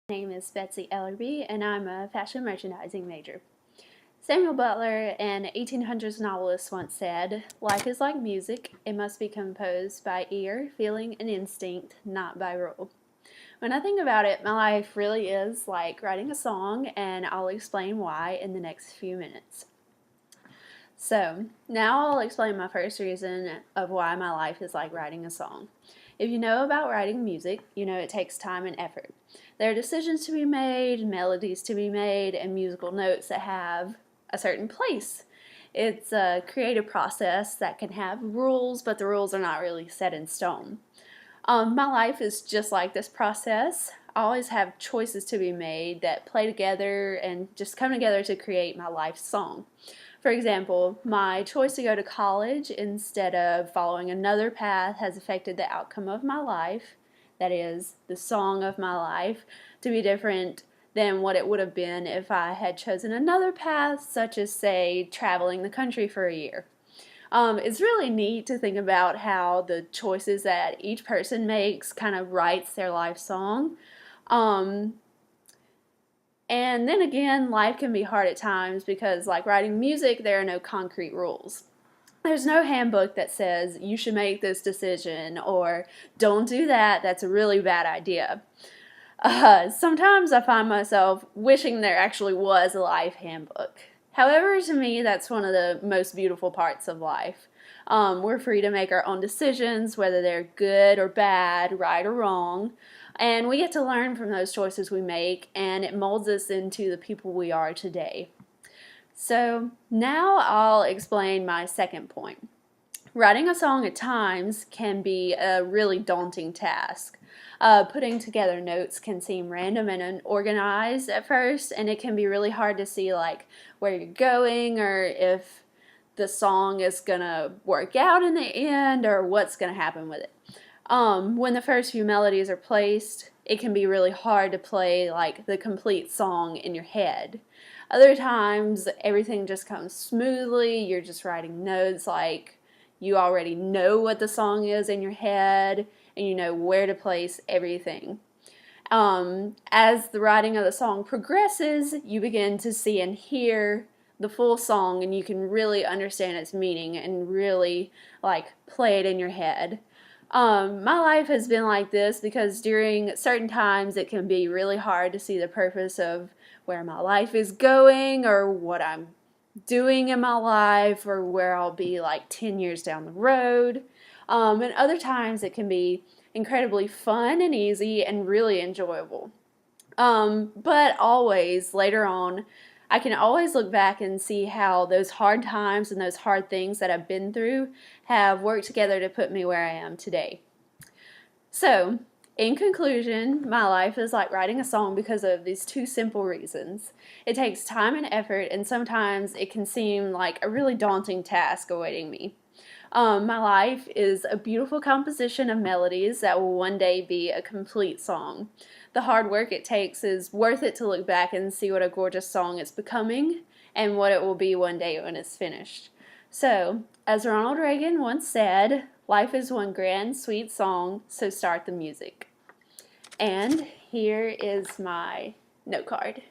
My name is Betsy Ellerby, and I'm a fashion merchandising major. Samuel Butler, an 1800s novelist, once said, "Life is like music. It must be composed by ear, feeling, and instinct, not by rule." When I think about it, my life really is like writing a song, and I'll explain why in the next few minutes. So, now I'll explain my first reason of why my life is like writing a song. If you know about writing music, you know it takes time and effort. There are decisions to be made, melodies to be made, and musical notes that have a certain place. It's a creative process that can have rules, but the rules are not really set in stone. My life is just like this process. I always have choices to be made that play together and just come together to create my life song. For example, my choice to go to college instead of following another path has affected the outcome of my life, that is, the song of my life, to be different than what it would have been if I had chosen another path, such as, say, traveling the country for a year. It's really neat to think about how the choices that each person makes kind of writes their life song. And then again, life can be hard at times because, like writing music, there are no concrete rules. There's no handbook that says you should make this decision or don't do that, that's a really bad idea. Sometimes I find myself wishing there actually was a life handbook. However, to me, that's one of the most beautiful parts of life. We're free to make our own decisions, whether they're good or bad, right or wrong, and we get to learn from those choices we make, and it molds us into the people we are today. So now I'll explain my second point. Writing a song at times can be a really daunting task. Putting together notes can seem random and unorganized at first, and it can be really hard to see like where you're going or if the song is gonna work out in the end or what's gonna happen with it. When the first few melodies are placed, it can be really hard to play like the complete song in your head. Other times, everything just comes smoothly. You're just writing notes like you already know what the song is in your head and you know where to place everything. As the writing of the song progresses, you begin to see and hear the full song, and you can really understand its meaning and really like play it in your head. My life has been like this because during certain times it can be really hard to see the purpose of where my life is going or what I'm doing in my life or where I'll be like 10 years down the road. And other times it can be incredibly fun and easy and really enjoyable. But always, later on, I can always look back and see how those hard times and those hard things that I've been through have worked together to put me where I am today. So, in conclusion, my life is like writing a song because of these two simple reasons. It takes time and effort, and sometimes it can seem like a really daunting task awaiting me. My life is a beautiful composition of melodies that will one day be a complete song. The hard work it takes is worth it to look back and see what a gorgeous song it's becoming and what it will be one day when it's finished. So, as Ronald Reagan once said, life is one grand, sweet song, so start the music. And here is my note card.